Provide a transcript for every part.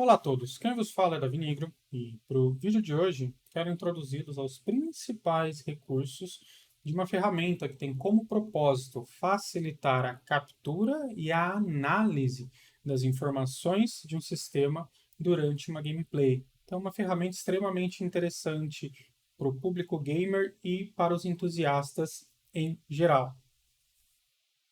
Olá a todos, quem vos fala é Davi Negro e para o vídeo de hoje quero introduzi-los aos principais recursos de uma ferramenta que tem como propósito facilitar a captura e a análise das informações de um sistema durante uma gameplay. Então, é uma ferramenta extremamente interessante para o público gamer e para os entusiastas em geral.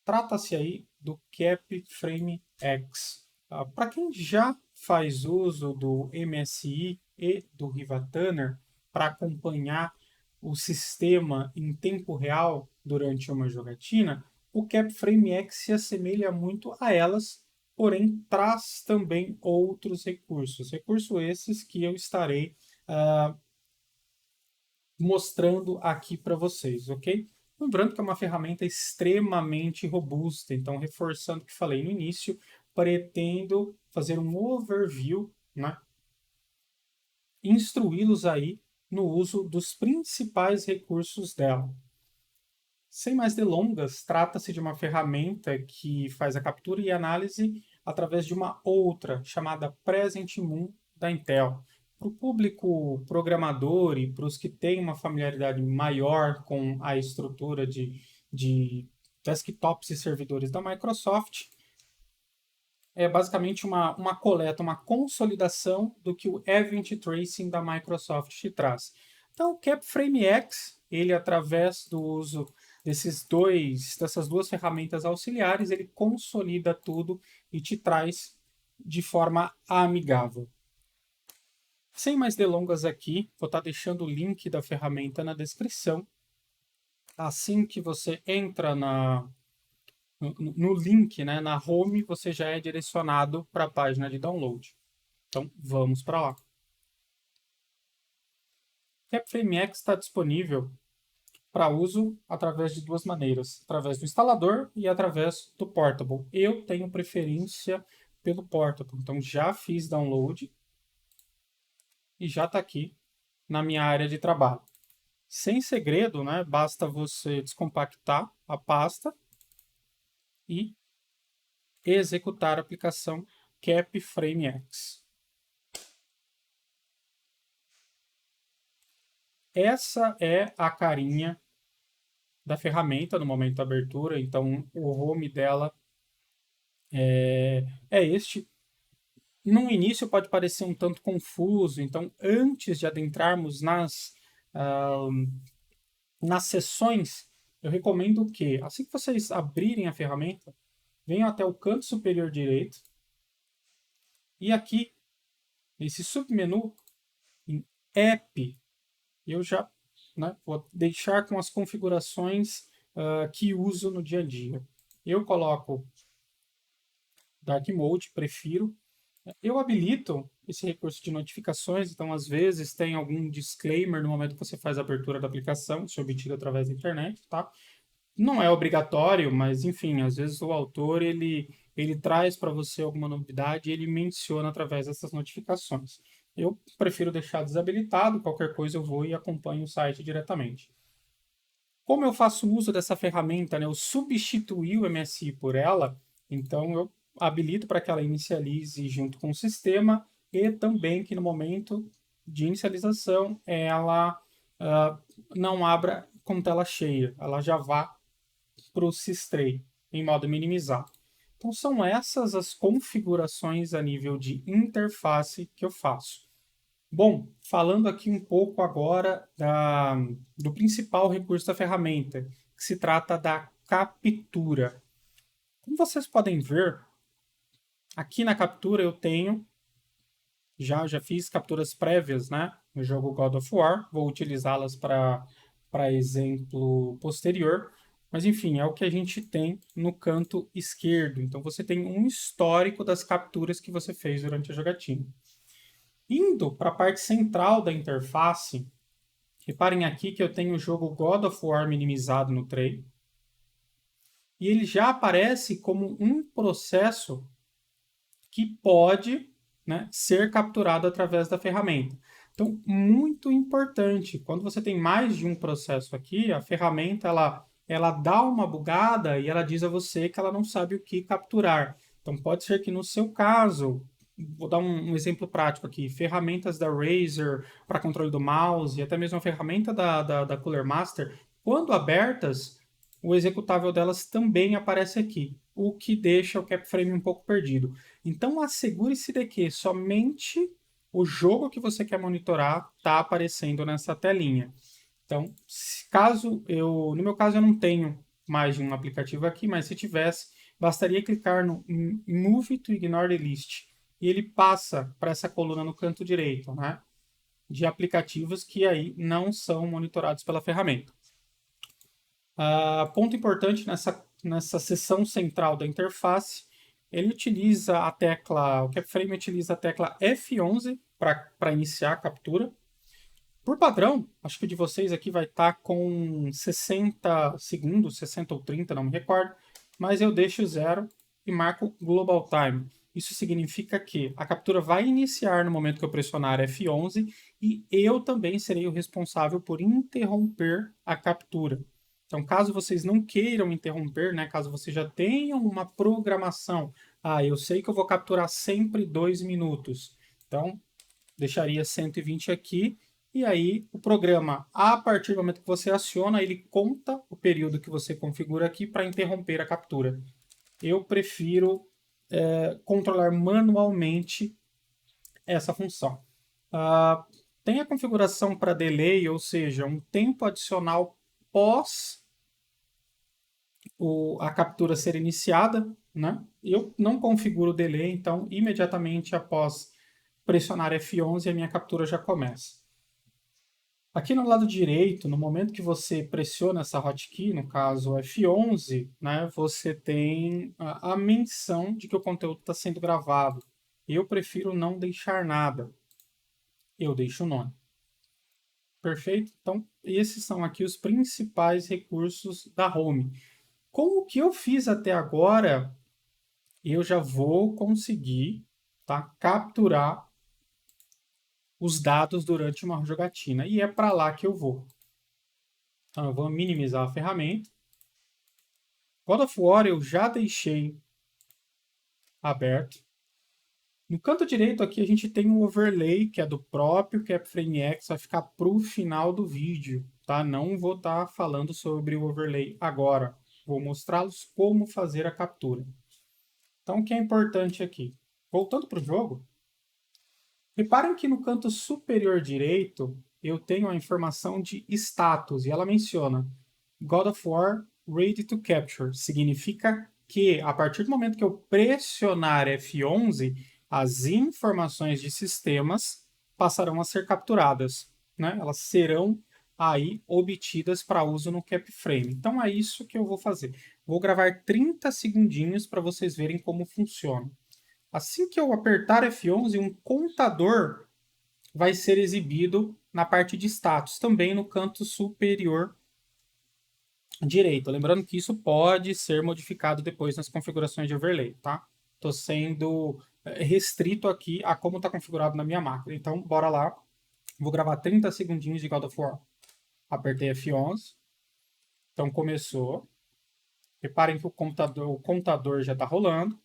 Trata-se aí do CapFrame X. Para quem já faz uso do MSI e do Rivatanner para acompanhar o sistema em tempo real durante uma jogatina, o CapFrame X se assemelha muito a elas, porém traz também outros recursos. Recursos esses que eu estarei mostrando aqui para vocês, ok? Lembrando que é uma ferramenta extremamente robusta, então, reforçando o que falei no início, pretendo fazer um overview, né? Instruí-los aí no uso dos principais recursos dela. Sem mais delongas, trata-se de uma ferramenta que faz a captura e análise através de uma outra, chamada Present Moon da Intel. Para o público programador e para os que têm uma familiaridade maior com a estrutura de desktops e servidores da Microsoft, é basicamente uma coleta, uma consolidação do que o Event Tracing da Microsoft te traz. Então, o CapFrame X, ele através do uso dessas duas ferramentas auxiliares, ele consolida tudo e te traz de forma amigável. Sem mais delongas aqui, vou estar deixando o link da ferramenta na descrição. Assim que você entra no link, né, na home, você já é direcionado para a página de download. Então, vamos para lá. CapFrame X está disponível para uso através de duas maneiras, através do instalador e através do Portable. Eu tenho preferência pelo Portable, então já fiz download e já está aqui na minha área de trabalho. Sem segredo, né? Basta você descompactar a pasta e executar a aplicação CapFrame X. Essa é a carinha da ferramenta no momento da abertura, então o home dela é este. No início pode parecer um tanto confuso, então antes de adentrarmos nas sessões, eu recomendo que, assim que vocês abrirem a ferramenta, venham até o canto superior direito e aqui, nesse submenu, em App, eu já vou deixar com as configurações que uso no dia a dia. Eu coloco Dark Mode, prefiro. Eu habilito esse recurso de notificações, então às vezes tem algum disclaimer no momento que você faz a abertura da aplicação, isso é obtido através da internet, tá? Não é obrigatório, mas enfim, às vezes o autor ele traz para você alguma novidade e ele menciona através dessas notificações. Eu prefiro deixar desabilitado, qualquer coisa eu vou e acompanho o site diretamente. Como eu faço uso dessa ferramenta, né, eu substituí o MSI por ela, então eu habilito para que ela inicialize junto com o sistema e também que no momento de inicialização ela não abra com tela cheia, ela já vá para o Systray em modo minimizado. Então são essas as configurações a nível de interface que eu faço. Bom, falando aqui um pouco agora do principal recurso da ferramenta, que se trata da captura. Como vocês podem ver, aqui na captura eu tenho, já fiz capturas prévias, né, no jogo God of War, vou utilizá-las para exemplo posterior, mas enfim, é o que a gente tem no canto esquerdo. Então você tem um histórico das capturas que você fez durante a jogatina. Indo para a parte central da interface, reparem aqui que eu tenho o jogo God of War minimizado no tray. E ele já aparece como um processo que pode, né, ser capturado através da ferramenta. Então, muito importante, quando você tem mais de um processo aqui, a ferramenta ela dá uma bugada e ela diz a você que ela não sabe o que capturar. Então, pode ser que no seu caso, vou dar um exemplo prático aqui, ferramentas da Razer para controle do mouse e até mesmo a ferramenta da Cooler Master, quando abertas, o executável delas também aparece aqui, o que deixa o CapFrame um pouco perdido. Então assegure-se de que somente o jogo que você quer monitorar está aparecendo nessa telinha. Então, no meu caso eu não tenho mais de um aplicativo aqui, mas se tivesse, bastaria clicar no Move to Ignore the List e ele passa para essa coluna no canto direito, né, de aplicativos que aí não são monitorados pela ferramenta. Ponto importante nessa seção central da interface, ele utiliza a tecla, o CapFrame utiliza a tecla F11 para iniciar a captura. Por padrão, acho que o de vocês aqui vai estar com 60 segundos, 60 ou 30, não me recordo, mas eu deixo 0 e marco Global Time. Isso significa que a captura vai iniciar no momento que eu pressionar F11 e eu também serei o responsável por interromper a captura. Então, caso vocês não queiram interromper, né, caso vocês já tenham uma programação, eu sei que eu vou capturar sempre 2 minutos, então deixaria 120 aqui, e aí o programa, a partir do momento que você aciona, ele conta o período que você configura aqui para interromper a captura. Eu prefiro controlar manualmente essa função. Tem a configuração para delay, ou seja, um tempo adicional pós a captura ser iniciada, né? Eu não configuro o delay, então imediatamente após pressionar F11 a minha captura já começa. Aqui no lado direito, no momento que você pressiona essa hotkey, no caso F11, né, você tem a menção de que o conteúdo está sendo gravado. Eu prefiro não deixar nada. Eu deixo o nome. Perfeito? Então, esses são aqui os principais recursos da Home. Com o que eu fiz até agora, eu já vou conseguir, tá, capturar os dados durante uma jogatina. E é para lá que eu vou. Então, eu vou minimizar a ferramenta. God of War eu já deixei aberto. No canto direito aqui a gente tem um overlay, que é do próprio CapFrame X, vai ficar para o final do vídeo, tá? Não vou estar falando sobre o overlay agora. Vou mostrá-los como fazer a captura. Então, o que é importante aqui? Voltando para o jogo, reparem que no canto superior direito eu tenho a informação de status e ela menciona God of War Ready to Capture. Significa que a partir do momento que eu pressionar F11, as informações de sistemas passarão a ser capturadas, né? Elas serão aí obtidas para uso no CapFrame. Então é isso que eu vou fazer. Vou gravar 30 segundinhos para vocês verem como funciona. Assim que eu apertar F11, um contador vai ser exibido na parte de status, também no canto superior direito. Lembrando que isso pode ser modificado depois nas configurações de overlay, tá? Estou sendo restrito aqui a como está configurado na minha máquina. Então, bora lá. Vou gravar 30 segundinhos de God of War. Apertei F11. Então, começou. Reparem que o contador já está rolando.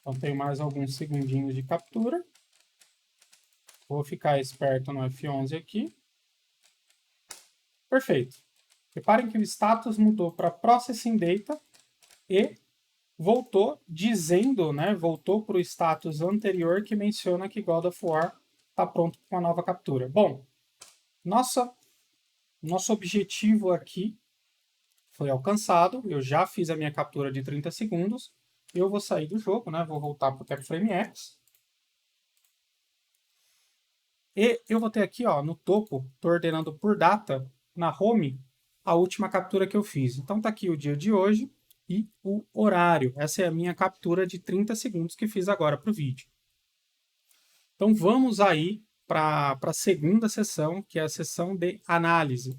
Então, tenho mais alguns segundinhos de captura. Vou ficar esperto no F11 aqui. Perfeito. Reparem que o status mudou para Processing Data e voltou dizendo, né, voltou para o status anterior que menciona que God of War está pronto para uma nova captura. Bom, nosso objetivo aqui foi alcançado. Eu já fiz a minha captura de 30 segundos. Eu vou sair do jogo, né, vou voltar para o CapFrame X. E eu vou ter aqui, ó, no topo, estou ordenando por data, na home, a última captura que eu fiz. Então tá aqui o dia de hoje e o horário. Essa é a minha captura de 30 segundos que fiz agora para o vídeo. Então vamos aí para a segunda sessão, que é a sessão de análise.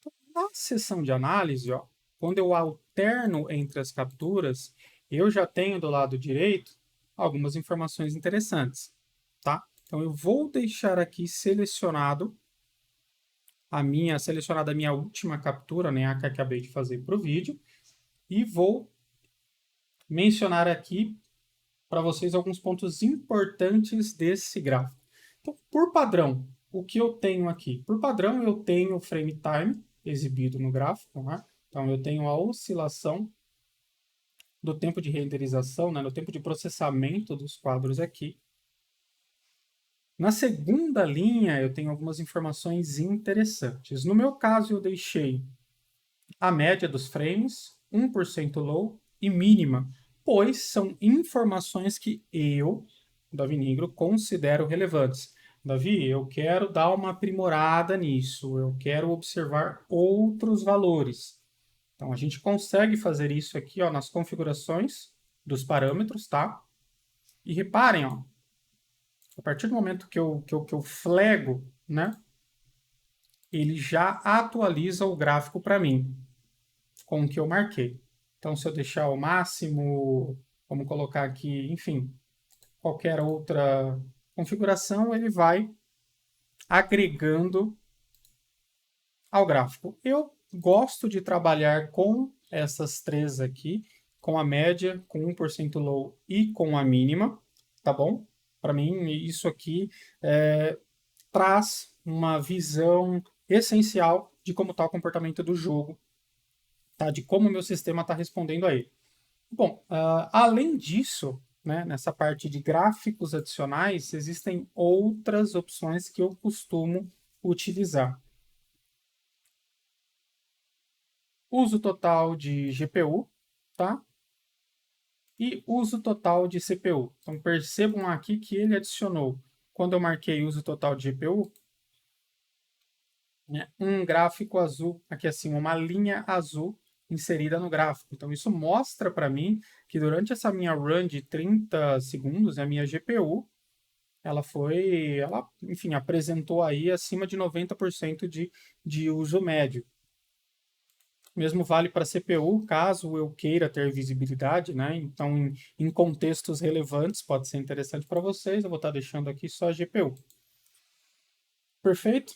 Então, na sessão de análise, ó, quando eu alterno entre as capturas, eu já tenho do lado direito algumas informações interessantes, tá? Então, eu vou deixar aqui selecionada a minha última captura, né, a que acabei de fazer para o vídeo, e vou mencionar aqui para vocês alguns pontos importantes desse gráfico. Então, por padrão, o que eu tenho aqui? Por padrão, eu tenho o frame time exibido no gráfico, né? Então, eu tenho a oscilação do tempo de renderização, né, no tempo de processamento dos quadros aqui. Na segunda linha, eu tenho algumas informações interessantes. No meu caso, eu deixei a média dos frames, 1% low e mínima, pois são informações que eu, Davi Negro, considero relevantes. Davi, eu quero dar uma aprimorada nisso, eu quero observar outros valores. Então, a gente consegue fazer isso aqui, ó, nas configurações dos parâmetros, tá? E reparem, ó, a partir do momento que eu flego, né, ele já atualiza o gráfico para mim, com o que eu marquei. Então, se eu deixar o máximo, vamos colocar aqui, enfim, qualquer outra configuração, ele vai agregando ao gráfico. Eu gosto de trabalhar com essas três aqui, com a média, com 1% low e com a mínima, tá bom? Para mim, isso aqui traz uma visão essencial de como está o comportamento do jogo, tá? De como o meu sistema está respondendo a ele. Bom, além disso, né, nessa parte de gráficos adicionais, existem outras opções que eu costumo utilizar. Uso total de GPU, tá? E uso total de CPU. Então percebam aqui que ele adicionou, quando eu marquei uso total de GPU, né, um gráfico azul, aqui assim, uma linha azul inserida no gráfico. Então isso mostra para mim que durante essa minha run de 30 segundos, a minha GPU, enfim, apresentou aí acima de 90% de uso médio. Mesmo vale para CPU, caso eu queira ter visibilidade, né? Então, em contextos relevantes, pode ser interessante para vocês. Eu vou estar deixando aqui só a GPU. Perfeito?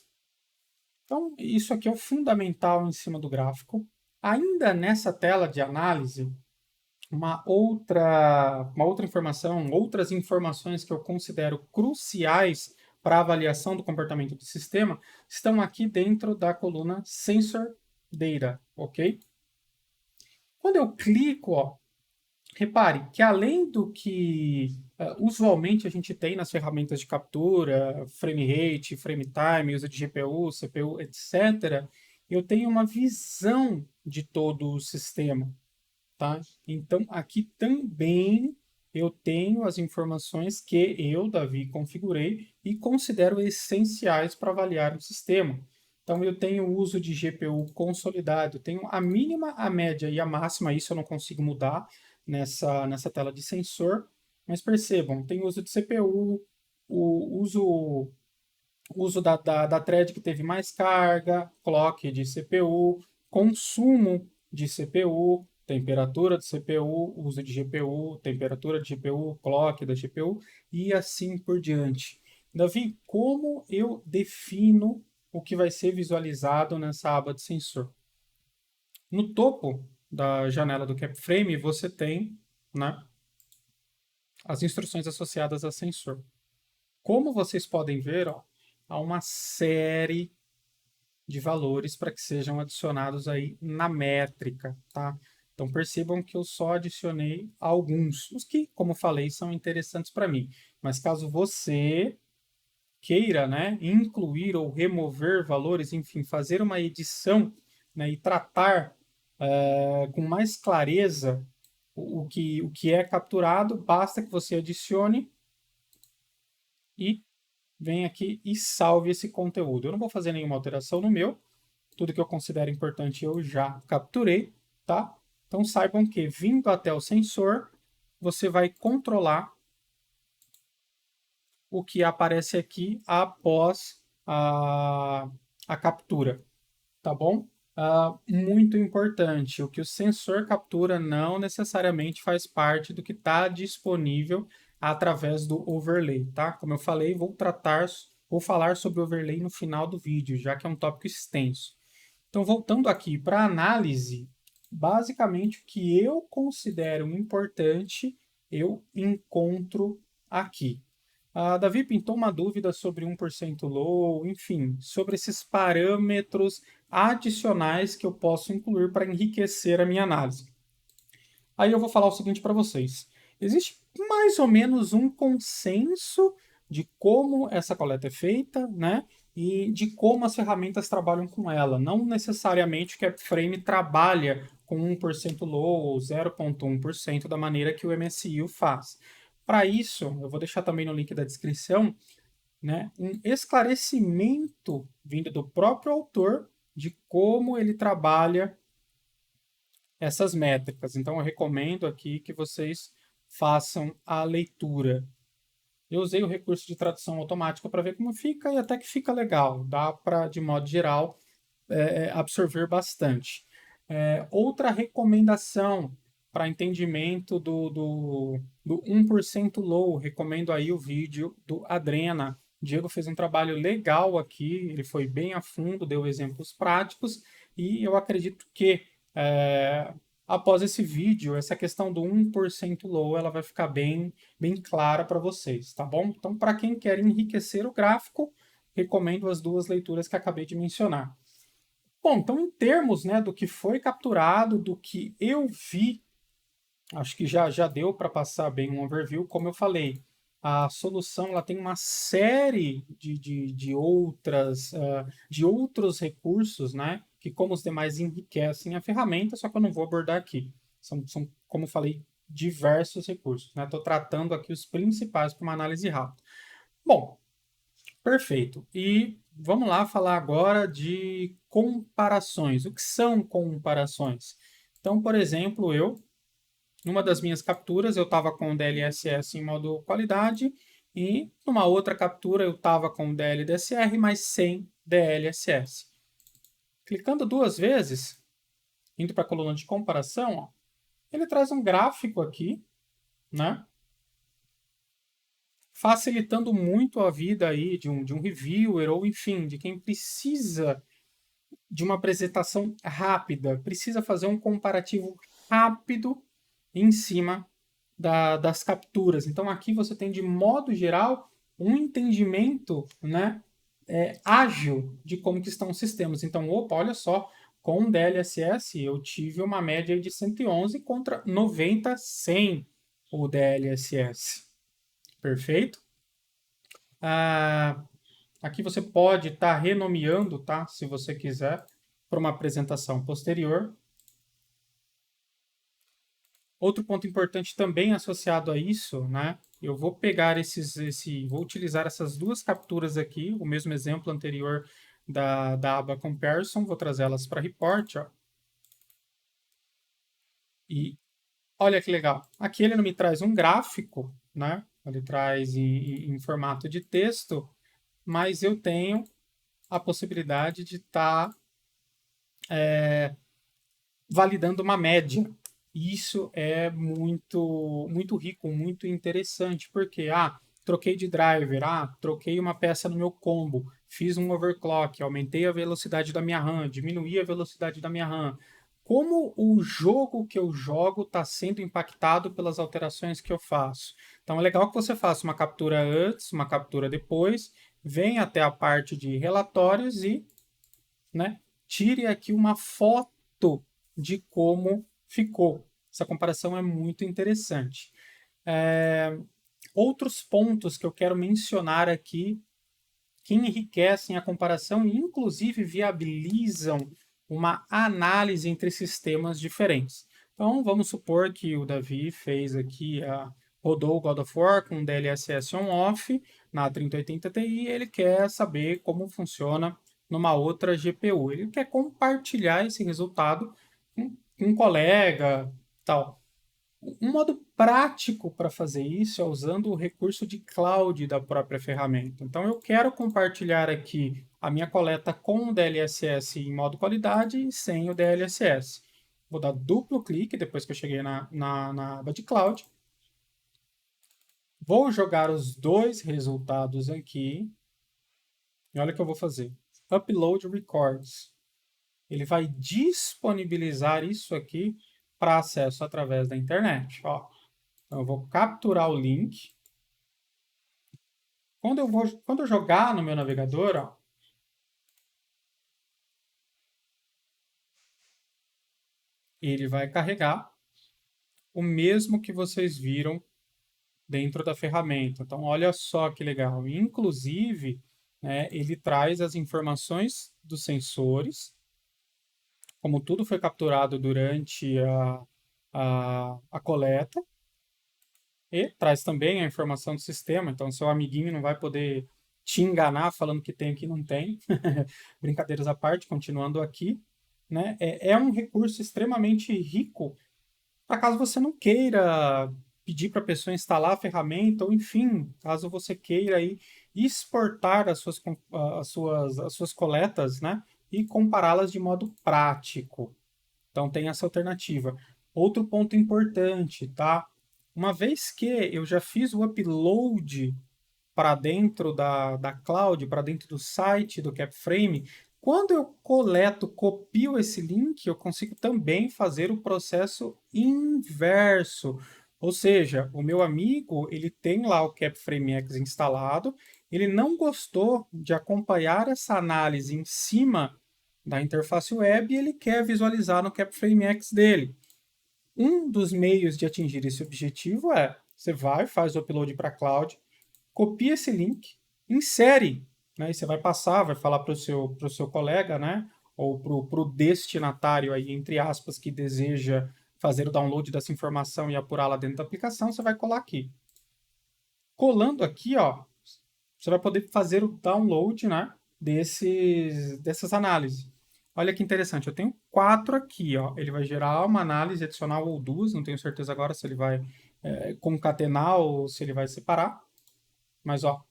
Então, isso aqui é o fundamental em cima do gráfico. Ainda nessa tela de análise, uma outra informação, outras informações que eu considero cruciais para a avaliação do comportamento do sistema estão aqui dentro da coluna Sensor Data, ok? Quando eu clico, ó, repare que além do que usualmente a gente tem nas ferramentas de captura, frame rate, frame time, uso de GPU, CPU, etc., eu tenho uma visão de todo o sistema, tá? Então, aqui também eu tenho as informações que eu, Davi, configurei e considero essenciais para avaliar o sistema. Então, eu tenho o uso de GPU consolidado, tenho a mínima, a média e a máxima, isso eu não consigo mudar nessa tela de sensor, mas percebam, tem uso de CPU, o uso da thread que teve mais carga, clock de CPU, consumo de CPU, temperatura de CPU, uso de GPU, temperatura de GPU, clock da GPU e assim por diante. Davi, como eu defino o que vai ser visualizado nessa aba de sensor? No topo da janela do CapFrame, você tem, né, as instruções associadas a sensor. Como vocês podem ver, ó, há uma série de valores para que sejam adicionados aí na métrica, tá? Então percebam que eu só adicionei alguns, os que, como falei, são interessantes para mim. Mas caso você queira, né, incluir ou remover valores, enfim, fazer uma edição, né, e tratar com mais clareza o que é capturado, basta que você adicione e vem aqui e salve esse conteúdo. Eu não vou fazer nenhuma alteração no meu, tudo que eu considero importante eu já capturei, tá? Então saibam que vindo até o sensor, você vai controlar o que aparece aqui após a captura, tá bom? Muito importante, o que o sensor captura não necessariamente faz parte do que está disponível através do overlay, tá? Como eu falei, vou falar sobre overlay no final do vídeo, já que é um tópico extenso. Então, voltando aqui para a análise, basicamente o que eu considero importante, eu encontro aqui. A Davi pintou uma dúvida sobre 1% low, enfim, sobre esses parâmetros adicionais que eu posso incluir para enriquecer a minha análise. Aí eu vou falar o seguinte para vocês. Existe mais ou menos um consenso de como essa coleta é feita, né? E de como as ferramentas trabalham com ela. Não necessariamente o CapFrame trabalha com 1% low ou 0,1% da maneira que o MSI faz. Para isso, eu vou deixar também no link da descrição, né, um esclarecimento vindo do próprio autor de como ele trabalha essas métricas. Então, eu recomendo aqui que vocês façam a leitura. Eu usei o recurso de tradução automática para ver como fica e até que fica legal. Dá para, de modo geral, absorver bastante. Outra recomendação para entendimento do 1% low, recomendo aí o vídeo do Adrena. O Diego fez um trabalho legal aqui, ele foi bem a fundo, deu exemplos práticos, e eu acredito que após esse vídeo, essa questão do 1% low, ela vai ficar bem clara para vocês, tá bom? Então, para quem quer enriquecer o gráfico, recomendo as duas leituras que acabei de mencionar. Bom, então em termos, né, do que foi capturado, do que eu vi, acho que já deu para passar bem um overview. Como eu falei, a solução ela tem uma série de outros recursos, né, que como os demais enriquecem a ferramenta, só que eu não vou abordar aqui. São como eu falei, diversos recursos. Estou tratando aqui os principais para uma análise rápida. Bom, perfeito. E vamos lá falar agora de comparações. O que são comparações? Então, por exemplo, numa das minhas capturas, eu estava com o DLSS em modo qualidade e numa outra captura eu estava com o DLDSR, mas sem DLSS. Clicando duas vezes, indo para a coluna de comparação, ó, ele traz um gráfico aqui, né? Facilitando muito a vida aí de um reviewer ou, enfim, de quem precisa de uma apresentação rápida, precisa fazer um comparativo rápido em cima das capturas. Então, aqui você tem, de modo geral, um entendimento, né, ágil de como que estão os sistemas. Então, opa, olha só, com o DLSS eu tive uma média de 111 contra 90, sem o DLSS. Perfeito? Aqui você pode estar renomeando, tá? Se você quiser, para uma apresentação posterior. Outro ponto importante também associado a isso, né? Eu vou pegar vou utilizar essas duas capturas aqui, o mesmo exemplo anterior da aba Comparison, vou trazê-las para Report, ó. E olha que legal. Aqui ele não me traz um gráfico, né? Ele traz em formato de texto, mas eu tenho a possibilidade de estar validando uma média. Isso é muito rico, muito interessante, porque troquei de driver, troquei uma peça no meu combo, fiz um overclock, aumentei a velocidade da minha RAM, diminuí a velocidade da minha RAM. Como o jogo que eu jogo está sendo impactado pelas alterações que eu faço. Então é legal que você faça uma captura antes, uma captura depois, venha até a parte de relatórios e, né, tire aqui uma foto de como ficou. Essa comparação é muito interessante. Outros pontos que eu quero mencionar aqui que enriquecem a comparação e, inclusive, viabilizam uma análise entre sistemas diferentes. Então, vamos supor que o Davi fez aqui, rodou o God of War com DLSS on-off na 3080 Ti e ele quer saber como funciona numa outra GPU. Ele quer compartilhar esse resultado com um colega, tal. Um modo prático para fazer isso é usando o recurso de cloud da própria ferramenta. Então, eu quero compartilhar aqui a minha coleta com o DLSS em modo qualidade e sem o DLSS. Vou dar duplo clique depois que eu cheguei na aba de cloud. Vou jogar os dois resultados aqui. E olha o que eu vou fazer. Upload records. Ele vai disponibilizar isso aqui para acesso através da internet. Ó. Então, eu vou capturar o link. Quando eu jogar no meu navegador, ó, ele vai carregar o mesmo que vocês viram dentro da ferramenta. Então, olha só que legal. Inclusive, né, ele traz as informações dos sensores, como tudo foi capturado durante a coleta, e traz também a informação do sistema. Então, seu amiguinho não vai poder te enganar falando que tem aqui não tem. Brincadeiras à parte, continuando aqui. Né? É um recurso extremamente rico para caso você não queira pedir para a pessoa instalar a ferramenta, ou enfim, caso você queira aí exportar as suas coletas, né? E compará-las de modo prático. Então tem essa alternativa. Outro ponto importante, tá? Uma vez que eu já fiz o upload para dentro da cloud, para dentro do site do CapFrame, quando eu coleto, copio esse link, eu consigo também fazer o processo inverso. Ou seja, o meu amigo, ele tem lá o CapFrame X instalado, ele não gostou de acompanhar essa análise em cima da interface web e ele quer visualizar no CapFrame X dele. Um dos meios de atingir esse objetivo é, você vai, faz o upload para a cloud, copia esse link, insere, né? E você vai passar, vai falar para o seu colega, né? Ou para o destinatário aí, entre aspas, que deseja fazer o download dessa informação e apurá-la dentro da aplicação, você vai colar aqui. Colando aqui, ó, você vai poder fazer o download, né? Dessas análises. Olha que interessante, eu tenho 4 aqui, ó. Ele vai gerar uma análise adicional ou duas, não tenho certeza agora se ele vai concatenar ou se ele vai separar. Mas, ó,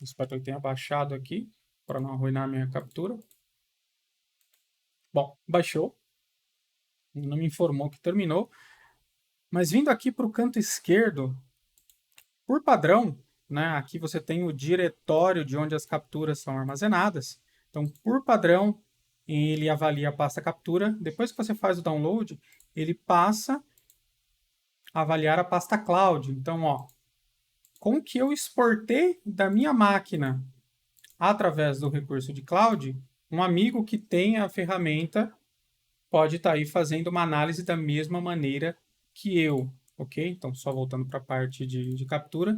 espero que eu tenha baixado aqui para não arruinar a minha captura. Bom, baixou. Não me informou que terminou. Mas vindo aqui para o canto esquerdo, por padrão, né, aqui você tem o diretório de onde as capturas são armazenadas. Então, por padrão, ele avalia a pasta captura. Depois que você faz o download, ele passa a avaliar a pasta cloud. Então, ó, com que eu exportei da minha máquina através do recurso de cloud, um amigo que tem a ferramenta pode estar aí fazendo uma análise da mesma maneira que eu, ok? Então, só voltando para a parte de captura.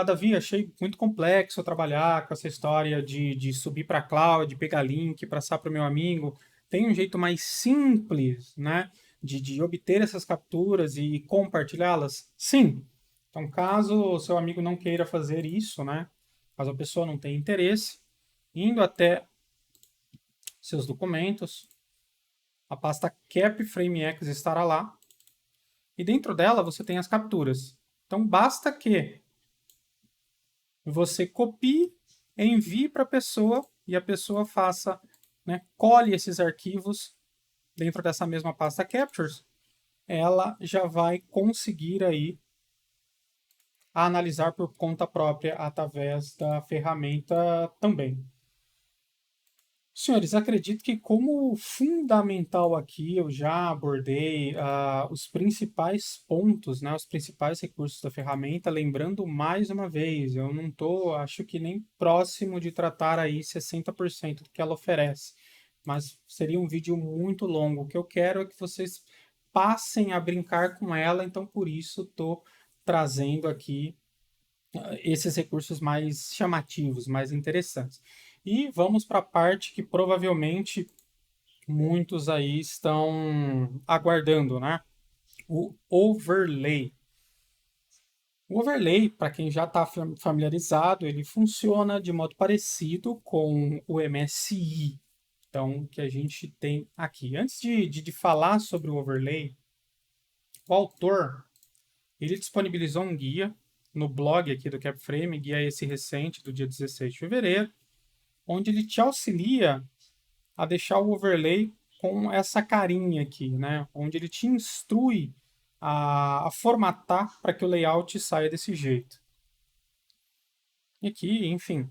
Davi, achei muito complexo trabalhar com essa história de subir para a cloud, pegar link, passar para o meu amigo. Tem um jeito mais simples, né? De obter essas capturas e compartilhá-las? Sim. Então, caso o seu amigo não queira fazer isso, né? Caso a pessoa não tenha interesse, indo até seus documentos, a pasta CapFrameX estará lá. E dentro dela você tem as capturas. Então basta que você copie, envie para a pessoa e a pessoa faça, né, colhe esses arquivos dentro dessa mesma pasta Captures. Ela já vai conseguir aí analisar por conta própria através da ferramenta também. Senhores, acredito que como fundamental aqui eu já abordei os principais pontos, né, os principais recursos da ferramenta, lembrando mais uma vez, eu não estou, acho que nem próximo de tratar aí 60% do que ela oferece, mas seria um vídeo muito longo. O que eu quero é que vocês passem a brincar com ela, então por isso estou trazendo aqui esses recursos mais chamativos, mais interessantes. E vamos para a parte que provavelmente muitos aí estão aguardando, né? O overlay. O overlay, para quem já está familiarizado, ele funciona de modo parecido com o MSI, então, que a gente tem aqui. Antes de falar sobre o overlay, o autor ele disponibilizou um guia no blog aqui do CapFrame, guia esse recente, do dia 16 de fevereiro, onde ele te auxilia a deixar o overlay com essa carinha aqui, né? Onde ele te instrui a formatar para que o layout saia desse jeito. E aqui, enfim,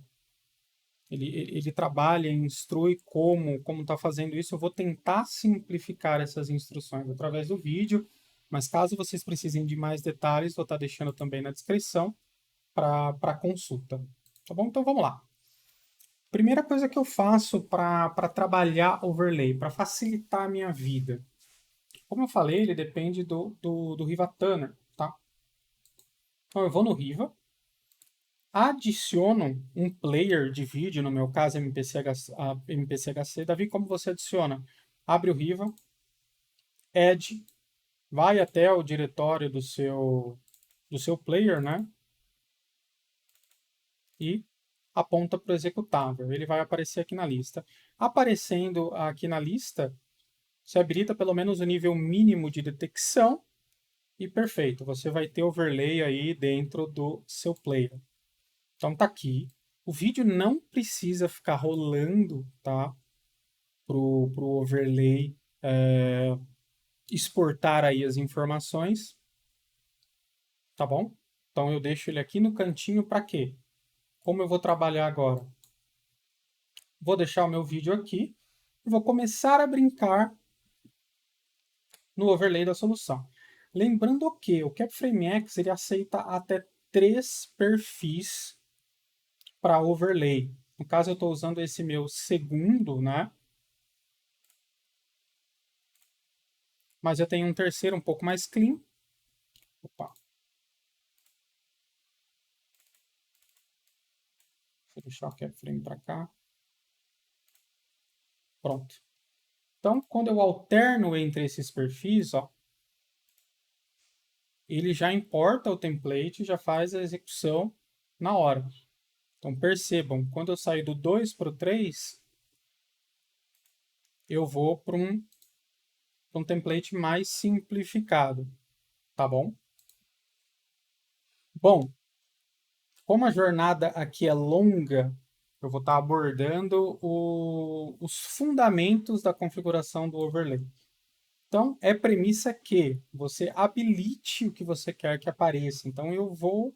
ele trabalha e instrui como está fazendo isso. Eu vou tentar simplificar essas instruções através do vídeo, mas caso vocês precisem de mais detalhes, vou estar deixando também na descrição para consulta. Tá bom? Então vamos lá. Primeira coisa que eu faço para trabalhar overlay, para facilitar a minha vida. Como eu falei, ele depende do Riva Tanner, tá? Então eu vou no Riva, adiciono um player de vídeo, no meu caso MPC-HC. Davi, como você adiciona? Abre o Riva, add, vai até o diretório do seu player, né? E aponta para o executável. Ele vai aparecer aqui na lista. Aparecendo aqui na lista, você habilita pelo menos o nível mínimo de detecção e perfeito. Você vai ter overlay aí dentro do seu player. Então tá aqui. O vídeo não precisa ficar rolando, tá? Pro overlay exportar aí as informações, tá bom? Então eu deixo ele aqui no cantinho para quê? Como eu vou trabalhar agora? Vou deixar o meu vídeo aqui e vou começar a brincar no overlay da solução. Lembrando que o CapFrameX ele aceita até 3 perfis para overlay. No caso, eu estou usando esse meu segundo, né? Mas eu tenho um terceiro um pouco mais clean. Opa. Vou deixar o CapFrame para cá. Pronto. Então, quando eu alterno entre esses perfis, ó, ele já importa o template e já faz a execução na hora. Então, percebam, quando eu saio do 2 para o 3, eu vou para um template mais simplificado, tá bom? Bom, como a jornada aqui é longa, eu vou estar abordando os fundamentos da configuração do overlay. Então, é premissa que você habilite o que você quer que apareça. Então, eu vou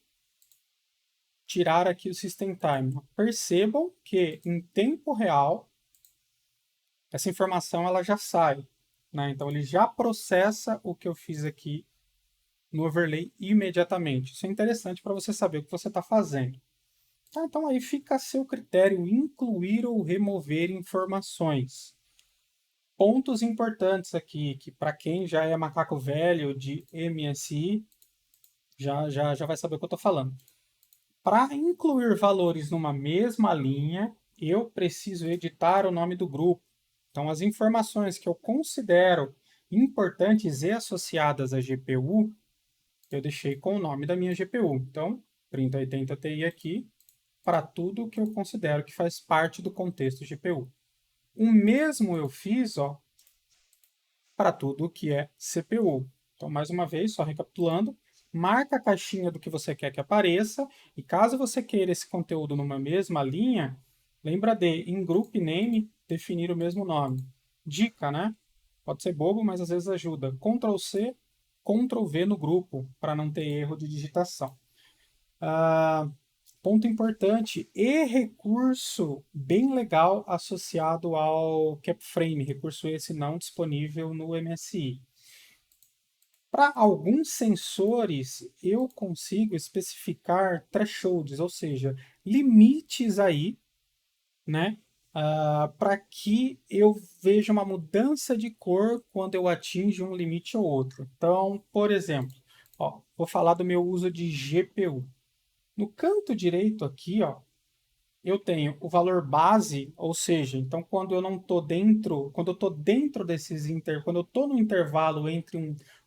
tirar aqui o System Time. Percebam que, em tempo real, essa informação ela já sai, né? Então, ele já processa o que eu fiz aqui no overlay imediatamente. Isso é interessante para você saber o que você está fazendo. Tá, então, aí fica a seu critério incluir ou remover informações. Pontos importantes aqui, que para quem já é macaco velho de MSI, já vai saber o que eu estou falando. Para incluir valores numa mesma linha, eu preciso editar o nome do grupo. Então, as informações que eu considero importantes e associadas à GPU, eu deixei com o nome da minha GPU. Então, 3080 Ti aqui, para tudo que eu considero que faz parte do contexto GPU. O mesmo eu fiz para tudo que é CPU. Então, mais uma vez, só recapitulando, marca a caixinha do que você quer que apareça, e caso você queira esse conteúdo numa mesma linha, lembra de, em Group Name, definir o mesmo nome. Dica, né? Pode ser bobo, mas às vezes ajuda. Ctrl+C, Ctrl+V no grupo, para não ter erro de digitação. Ponto importante, e recurso bem legal associado ao CapFrame, recurso esse não disponível no MSI. Para alguns sensores, eu consigo especificar thresholds, ou seja, limites aí, né, para que eu veja uma mudança de cor quando eu atinjo um limite ou outro. Então, por exemplo, vou falar do meu uso de GPU. No canto direito aqui, eu tenho o valor base, ou seja, então quando eu não estou dentro, quando eu estou dentro desses quando eu estou no intervalo entre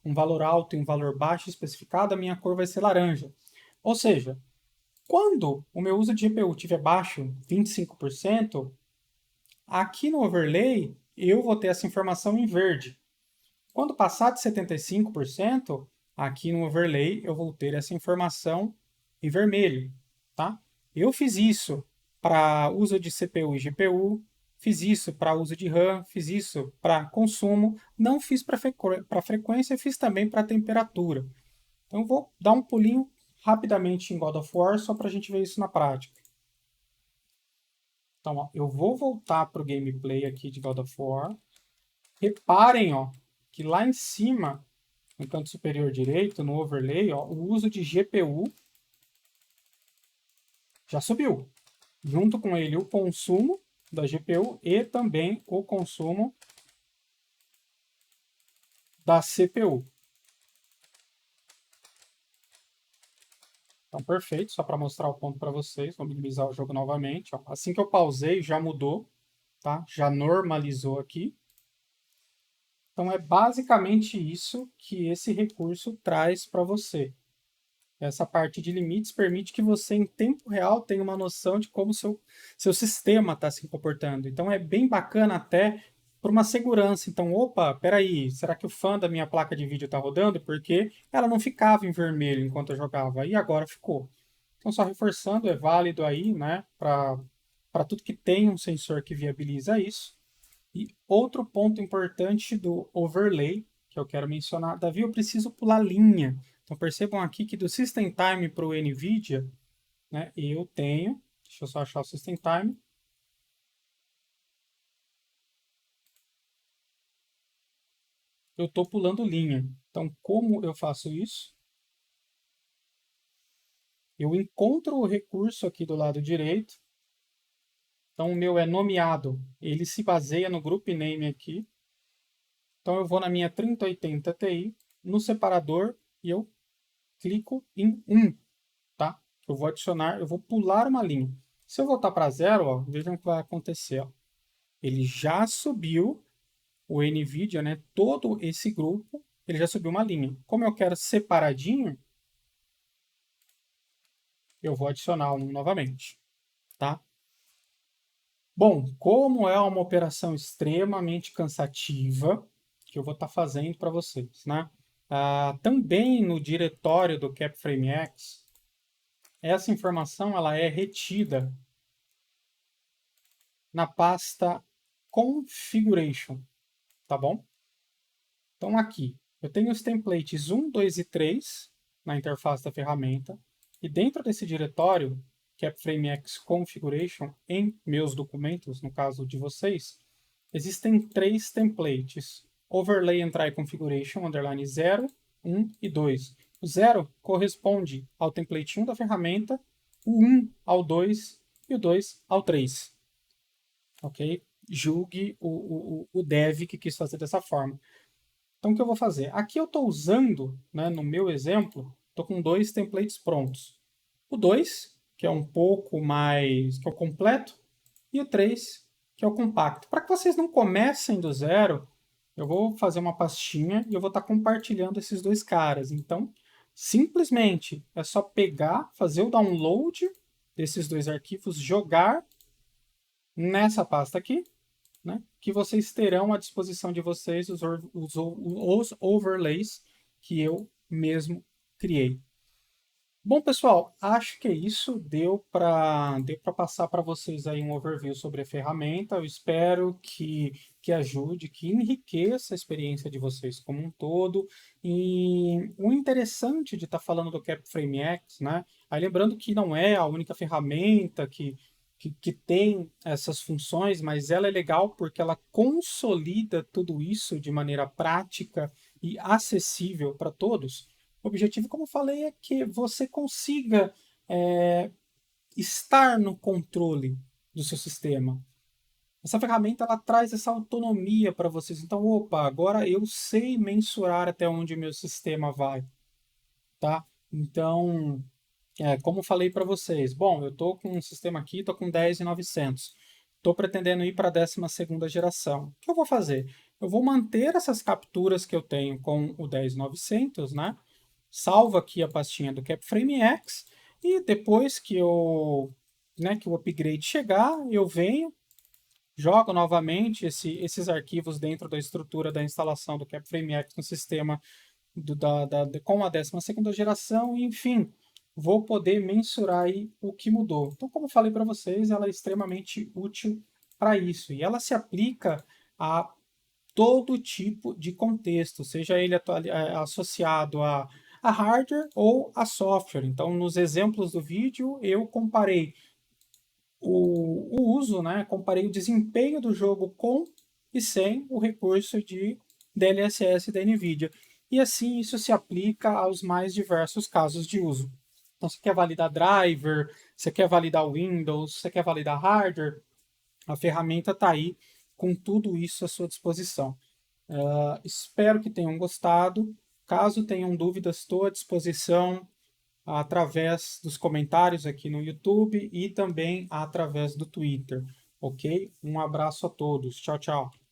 um valor alto e um valor baixo especificado, a minha cor vai ser laranja. Ou seja, quando o meu uso de GPU estiver baixo, 25%, aqui no overlay eu vou ter essa informação em verde. Quando passar de 75%, aqui no overlay eu vou ter essa informação em vermelho, tá? Eu fiz isso para uso de CPU e GPU, fiz isso para uso de RAM, fiz isso para consumo, não fiz para frequência, fiz também para temperatura. Então eu vou dar um pulinho rapidamente em God of War só para a gente ver isso na prática. Então, ó, eu vou voltar para o gameplay aqui de God of War. Reparem, ó, que lá em cima, no canto superior direito, no overlay, ó, o uso de GPU já subiu. Junto com ele o consumo da GPU e também o consumo da CPU. Então, perfeito, só para mostrar o ponto para vocês. Vou minimizar o jogo novamente. Ó. Assim que eu pausei, já mudou, tá? Já normalizou aqui. Então, é basicamente isso que esse recurso traz para você. Essa parte de limites permite que você, em tempo real, tenha uma noção de como seu sistema está se comportando. Então, é bem bacana até por uma segurança. Então, opa, peraí, será que o fã da minha placa de vídeo está rodando? Porque ela não ficava em vermelho enquanto eu jogava, e agora ficou. Então, só reforçando, é válido aí, né, para tudo que tem um sensor que viabiliza isso. E outro ponto importante do overlay, que eu quero mencionar, Davi, eu preciso pular linha. Então percebam aqui que do System Time para o NVIDIA, né, eu tenho, deixa eu só achar o System Time, eu estou pulando linha. Então como eu faço isso? Eu encontro o recurso aqui do lado direito, então o meu é nomeado, ele se baseia no group name aqui, então eu vou na minha 3080 Ti, no separador, e eu clico em 1, tá? Eu vou adicionar, eu vou pular uma linha. Se eu voltar para 0, ó, vejam o que vai acontecer. Ó. Ele já subiu o NVIDIA, né? Todo esse grupo, ele já subiu uma linha. Como eu quero separadinho, eu vou adicionar um novamente, tá? Bom, como é uma operação extremamente cansativa, que eu vou estar fazendo para vocês, né? Também no diretório do CapFrameX, essa informação ela é retida na pasta Configuration, tá bom? Então aqui, eu tenho os templates 1, 2 e 3 na interface da ferramenta, e dentro desse diretório, CapFrameX Configuration, em meus documentos, no caso de vocês, existem 3 templates, Overlay Entry Configuration, underline 0, 1 e 2. O 0 corresponde ao template 1 da ferramenta, o 1 ao 2 e o 2 ao 3. Ok? Julgue o dev que quis fazer dessa forma. Então, o que eu vou fazer? Aqui eu estou usando, né, no meu exemplo, estou com 2 templates prontos. O 2, que é um pouco mais, que é o completo, e o 3, que é o compacto. Para que vocês não comecem do zero, eu vou fazer uma pastinha e eu vou estar compartilhando esses dois caras. Então, simplesmente é só pegar, fazer o download desses dois arquivos, jogar nessa pasta aqui, né, que vocês terão à disposição de vocês os overlays que eu mesmo criei. Bom, pessoal, acho que é isso. Deu para passar para vocês aí um overview sobre a ferramenta. Eu espero que ajude, que enriqueça a experiência de vocês como um todo. E o interessante de estar falando do CapFrameX, né? Aí lembrando que não é a única ferramenta que tem essas funções, mas ela é legal porque ela consolida tudo isso de maneira prática e acessível para todos. O objetivo, como eu falei, é que você consiga estar no controle do seu sistema. Essa ferramenta ela traz essa autonomia para vocês. Então, opa, agora eu sei mensurar até onde o meu sistema vai, tá? Então, como eu falei para vocês, bom, eu estou com um sistema aqui, estou com 10.900. Estou pretendendo ir para a 12ª geração. O que eu vou fazer? Eu vou manter essas capturas que eu tenho com o 10.900, né? Salvo aqui a pastinha do CapFrameX e depois que que o upgrade chegar, eu venho, jogo novamente esses arquivos dentro da estrutura da instalação do CapFrameX no sistema com a 12ª geração e, enfim, vou poder mensurar aí o que mudou. Então, como eu falei para vocês, ela é extremamente útil para isso. E ela se aplica a todo tipo de contexto, seja ele associado a hardware ou a software. Então, nos exemplos do vídeo, eu comparei o uso, né? Comparei o desempenho do jogo com e sem o recurso de DLSS da NVIDIA. E assim isso se aplica aos mais diversos casos de uso. Então, você quer validar driver, você quer validar Windows, você quer validar hardware, a ferramenta está aí com tudo isso à sua disposição. Espero que tenham gostado. Caso tenham dúvidas, estou à disposição através dos comentários aqui no YouTube e também através do Twitter. Ok? Um abraço a todos. Tchau, tchau.